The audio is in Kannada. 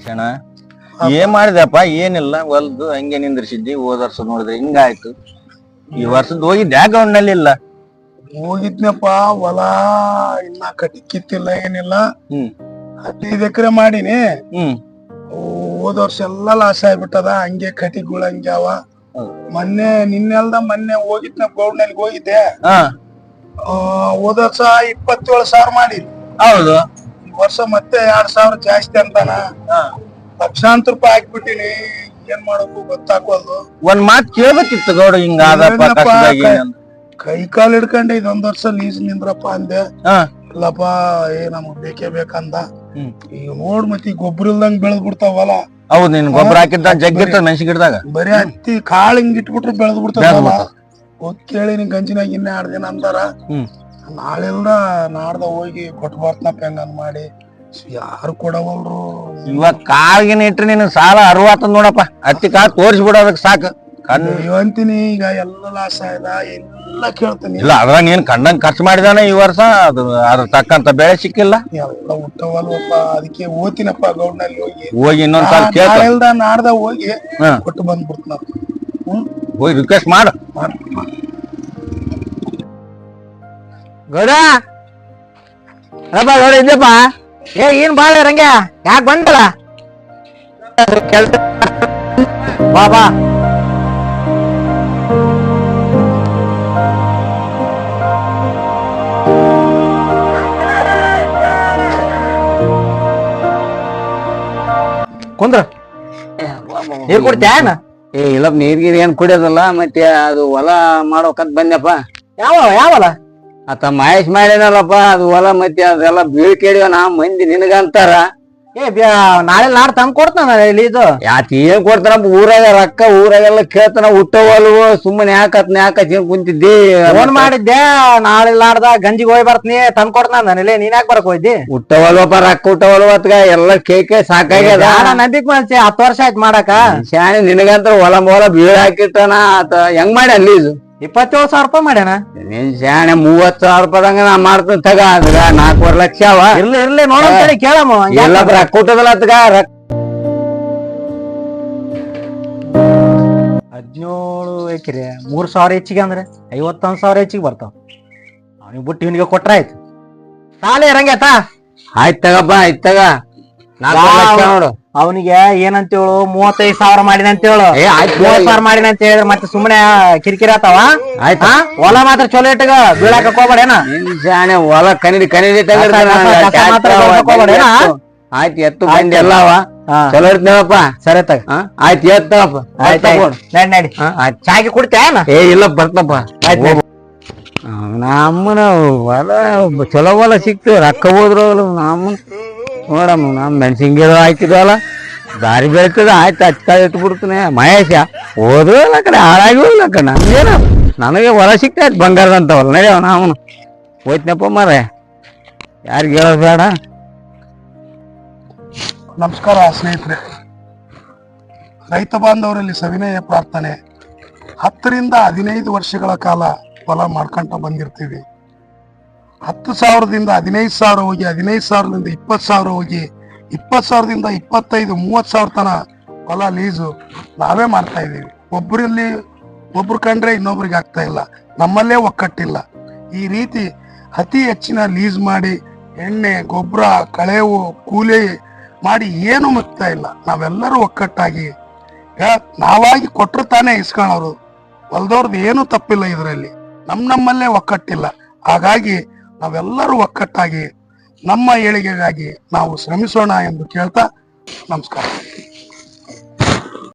ಶಣ ಏನ್ ಮಾಡಿದಪ್ಪ? ಏನಿಲ್ಲ, ಹೊಲ್ದು ಹಂಗೆ ನಿಂದ್ರಿಸಿದ್ದಿ. ಹೋದ ವರ್ಷ ನೋಡಿದ್ರೆ ಹಿಂಗಾಯ್ತು. ಈ ವರ್ಷದ ಹೋಗಿದ್ದೆ ಗ್ರೌಂಡ್ ಇಲ್ಲ. ಹೋಗಿದ್ನಪ್ಪ. ಹೊಲ ಇನ್ನ ಕಟ್ಟಿ ಕಿತ್ತಿಲ್ಲ, ಏನಿಲ್ಲ. 15 ಎಕರೆ ಮಾಡೀನಿ. ಹೋದ ವರ್ಷ ಎಲ್ಲ ಲಾಸ್ ಆಗ್ಬಿಟ್ಟದ. ಹಂಗೆ ಕಟಿಗಳು ಹಂಗೆ ಅವ. ಮೊನ್ನೆ ಹೋಗಿದ್ನ ಗೌಡ್ನಲ್ಲಿ ಹೋಗಿದ್ದೆ. ಹೋದ ವರ್ಷ 27,000 ಮಾಡಿ. ಹೌದು. ಈ ವರ್ಷ ಮತ್ತೆ 2,000 ಜಾಸ್ತಿ ಅಂತಾನ. ಲಕ್ಷಾಂತರ ರೂಪಾಯಿ ಹಾಕ್ಬಿಟ್ಟಿನಿ. ಏನ್ ಮಾಡಬೇಕು ಗೊತ್ತಾಗೋದು. ಒಂದ್ ಮಾತ್ ಕೇಳ್ಬೇಕಿತ್ತು ಗೌಡ, ಹಿಂಗ ಕೈ ಕಾಲು ಹಿಡ್ಕೊಂಡೆ ಇದೊಂದ್ ವರ್ಷ ಲೀಸ್ ನಿಂದ್ರಪ್ಪ ಅಂದೆ. ಇಲ್ಲಪ್ಪ ನಮಗ್ ಬೇಕೇ ಬೇಕಂದ. ಈಗ ನೋಡ್ ಮತ್ತೆ ಗೊಬ್ಬರ ಇಲ್ದಂಗ್ ಬೆಳೆದ್ ಬಿಡ್ತಾವಲ್ಲ. ಹೌದು, ನೀನ್ ಗೊಬ್ಬರ ಹಾಕಿದ್ದ ಜಗ್ಗಿರ್ತ ಮೆಣಸಿನ ಗಿಡದಾಗ. ಬರೀ ಹತ್ತಿ ಕಾಳು ಹಿಂಗ್ ಇಟ್ಬಿಟ್ರೆ ಬೆಳೆದ್ ಬಿಡ್ತಾವಲ್ಲ. ಕೇಳಿ ನಿನ್ ಗಂಜಿನಾಗ 2 ದಿನ ಅಂತಾರ. ನಾಳೆಲ್ದ ನಾಡ್ದ ಹೋಗಿ ಕೊಟ್ಟು ಬರ್ತನಪ್ಪ ಹೆಂಗನ್ ಮಾಡಿ. ಯಾರು ಕೊಡವಲ್ರು. ಇವಾಗ ಕಾಳಿನ ಇಟ್ರಿ ನಿನ್ ಸಾಲ 60 ನೋಡಪ್ಪ. ಹತ್ತಿ ಕಾಳು ತೋರಿಸ್ಬಿಡೋದಕ್ ಸಾಕು. ಅಂತೀನಿ. ಈಗ ಎಲ್ಲ ಲಾಸ್ ಆಯ್ದ. ಎಲ್ಲ ಕೇಳ್ತೀನಿ. ಇಲ್ಲ, ಅದ್ರಾಗ ನೀನ್ ಕಂಡಂಗ್ ಖರ್ಚು ಮಾಡಿದಾನೆ ಈ ವರ್ಷ. ಅದ್ರ ತಕ್ಕಂತ ಬೆಳೆ ಸಿಕ್ಕಿಲ್ಲ. ಎಲ್ಲ ಹುಟ್ಟವಲ್ವಪ್ಪ. ಅದಕ್ಕೆ ಓದ್ತೀನಪ್ಪ ಗೌಡ್ನಲ್ಲಿ ಹೋಗಿ ಇನ್ನೊಂದ್ಸಲ ಕೇಳ್ದ ನಾಡ್ದ ಹೋಗಿ ಕೊಟ್ಟು ಬಂದ್ಬಿಡ್ತನ. ಹೋಗಿ ರಿಕ್ವೆಸ್ಟ್ ಮಾಡು. ಗೌಡ ಗೌಡ ಇದ್ದಪ್ಪ. ಏನ್ ಬಾಳ ರಂಗ್ಯ ಯಾಕೆ ಬಂದಲ್ಲ? ಬಾ ಬಾ. ಕುಂದ್ರ ನೀರ್ ಕುಡ್ತೇನ? ಇಲ್ಲ, ನೀರ್ಗೀರ್ ಏನ್ ಕುಡಿಯೋದಲ್ಲ. ಮತ್ತೆ ಅದು ಹೊಲ ಮಾಡೋಕಂತ ಬಂದ್ಯಪ್ಪ. ಯಾವಲ್ಲ ಆತ ಮಹೇಶ್ ಮಾಡ್ಯಾನಲ್ಲಪ್ಪ ಅದು ಹೊಲ. ಮತ್ತೆ ಅದೆಲ್ಲ ಬೀಳ್ಕೇಡಿವ ನಾ ಮಂದಿ ನಿನಗಂತಾರ. ನಾಳೆ ನಾಡ್ ತಂದ್ ಕೊಡ್ತಾನ ಇಲ್ಲಿ. ಇದು ಯಾತ ಏನ್ ಕೊಡ್ತಾರಪ್ಪ? ಊರಾಗ ರೊಕ್ಕ ಊರಾಗೆಲ್ಲ ಕೇಳ್ತಾನ. ಹುಟ್ಟವಲ್ವು ಸುಮ್ಮನೆ ಯಾಕ ಕುಂತಿದ್ದಿ. ಫೋನ್ ಮಾಡಿದ್ದೆ. ನಾಳೆ ನಾಡ್ದ ಗಂಜಿಗೆ ಹೋಗಿ ಬರ್ತೀನಿ ತಂದ್ ಕೊಡ್ತಾನ. ನೀನ್ ಯಾಕೆ ಬರಕ್ ಹೋಯ್ದಿ? ಹುಟ್ಟವಲ್ವಪ್ಪ, ರೊಕ್ಕ ಹುಟ್ಟವಲ್ವತ್ಗ ಎಲ್ಲ ಕೇಕೆ ಸಾಕಾಗ್ಯದ. ನಂಬಿಕ್ ಮನ್ಸಿ 10 ವರ್ಷ ಆಯ್ತು ಮಾಡಾಕ. ಶಾಣೆ ನಿನಗಂತ ಹೊಲ ಬೀಳ ಹಾಕಿಟ್ಟಾನ. ಆತ ಹೆಂಗ್ ಮಾಡಿ ಅಲ್ಲಿ 27,000 ರೂಪಾಯಿ ಮಾಡ್ಯಾನ. ನೀನ್ ಶಾಣೆ 30,000 ರೂಪಾಯಿದಂಗ ನಾ ಮಾಡ್ತೀನಿ ತಗ. ಅದ್ಗ 4.5 ಲಕ್ಷ ಅವ. ಇರ್ಲಿ ನೋಡ ಕೇಳಮ್ಮ. ಎಲ್ಲ ರೊಕ್ಕ ಹುಟ್ಟದಲ್ಲ ಅತ್ಗ. 17 ಎಕರೆ 3,000 ಹೆಚ್ಚಿಗೆ ಅಂದ್ರೆ 51,000 ಹೆಚ್ಚಿಗೆ ಬರ್ತಾವ. ಅವ್ನಿಗೆ ಬಿಟ್ಟು ಇವನಿಗೆ ಕೊಟ್ರ ಆಯ್ತು. ಸಾಲೆ ರಂಗೇತ. ಆಯ್ತ್ ತಗಪ್ಪ, ಆಯ್ತ್ ತಗ. 4.5 ಲಕ್ಷ ನೋಡು. ಅವನಿಗೆ ಏನಂತೇಳು 35,000 ಮಾಡಿನ ಅಂತೇಳು. 30,000 ಮಾಡಿನ ಅಂತ ಹೇಳಿದ್ರೆ ಮತ್ತೆ ಸುಮ್ಮನೆ ಕಿರಿಕಿರಿ ಆತಾವ. ಆಯ್ತಾ? ಹೊಲ ಮಾತ್ರ ಚಲೋ ಇಟ್ಟಗ ಬೀಳಾಕ ಹೋಗ್ಬೇಡೇನ. ಶಾಣೆ ಹೊಲ ಕನಿಡಿ ಆಯ್ತು. ಎತ್ತು ಬಂದಿ ಎಲ್ಲವ ಚಲೋ ಇರ್ತೇವಪ್ಪ. ಸರಿ ತಗ. ಆಯ್ತು ಎತ್ತಪ್ಪ. ನಡಿ ಚಾಗಿ ಕುಡ್ತೇನ? ಇಲ್ಲ ಬರ್ತಪ್ಪ. ನಮ್ಮನ ಹೊಲ ಚಲೋ ಹೊಲ ಸಿಕ್ತು. ರೊಕ್ಕ ಹೋದ್ರು ನಮ್ಮನ್ ನೋಡಮ್ಮ. ನಮ್ ಮೆಣಸಿನ ಗಿಡ ಹಾಕಿದ್ವಲ್ಲ, ದಾರಿ ಬೆಳಿತದ. ಆಯ್ತು ಹಚ್ಕಾಯಿ ಇಟ್ಬಿಡ್ತೀನಿ. ಮಹೇಶ ಹೋದ್ರು ಇಲ್ಲ ಕಡೆ ಹಾಳಾಗಿ ಹೋಗ್ಲ ಕಡೆ. ನಮ್ಗೇನ ನನಗೆ ಹೊಲ ಸಿಕ್ತಾಯ್ತು ಬಂಗಾರದಂತವಲ್ಲ. ನಡೆಯವ ನಾವನು ಹೋಯ್ತನಪ್ಪ ಮಾರ. ಯಾರಿಗೆ ಹೇಳೋದು ಬೇಡ. ನಮಸ್ಕಾರ ಸ್ನೇಹಿತರೆ. ರೈತ ಬಾಂಧವರಲ್ಲಿ ಸವಿನಯ ಪ್ರಾರ್ಥನೆ. 10 ರಿಂದ 15 ವರ್ಷಗಳ ಕಾಲ ಹೊಲ ಮಾಡ್ಕೊಂತ ಬಂದಿರ್ತೀವಿ. 10,000ದಿಂದ 15,000 ಹೋಗಿ, 15,000ದಿಂದ 20,000 ಹೋಗಿ, 20,000ದಿಂದ 25, 30,000 ತನ ಹೊಲ ಲೀಸು ನಾವೇ ಮಾಡ್ತಾ ಇದೀವಿ. ಒಬ್ರು ಕಂಡ್ರೆ ಇನ್ನೊಬ್ರಿಗೆ ಆಗ್ತಾ ಇಲ್ಲ. ನಮ್ಮಲ್ಲೇ ಒಕ್ಕಟ್ಟಿಲ್ಲ. ಈ ರೀತಿ ಅತಿ ಹೆಚ್ಚಿನ ಲೀಸ್ ಮಾಡಿ ಎಣ್ಣೆ ಗೊಬ್ಬರ ಕಳೆವು ಕೂಲಿ ಮಾಡಿ ಏನು ಮುಕ್ತಾ ಇಲ್ಲ. ನಾವೆಲ್ಲರೂ ಒಕ್ಕಟ್ಟಾಗಿ ನಾವಾಗಿ ಕೊಟ್ಟರು ತಾನೇ ಇಸ್ಕೊಳ್ಳೋರು. ಹೊಲ್ದವ್ರದ್ದು ಏನೂ ತಪ್ಪಿಲ್ಲ ಇದರಲ್ಲಿ. ನಮ್ಮಲ್ಲೇ ಒಕ್ಕಟ್ಟಿಲ್ಲ. ಹಾಗಾಗಿ ನಾವೆಲ್ಲರೂ ಒಕ್ಕಟ್ಟಾಗಿ ನಮ್ಮ ಏಳಿಗೆಗಾಗಿ ನಾವು ಶ್ರಮಿಸೋಣ ಎಂದು ಕೇಳ್ತಾ ನಮಸ್ಕಾರ.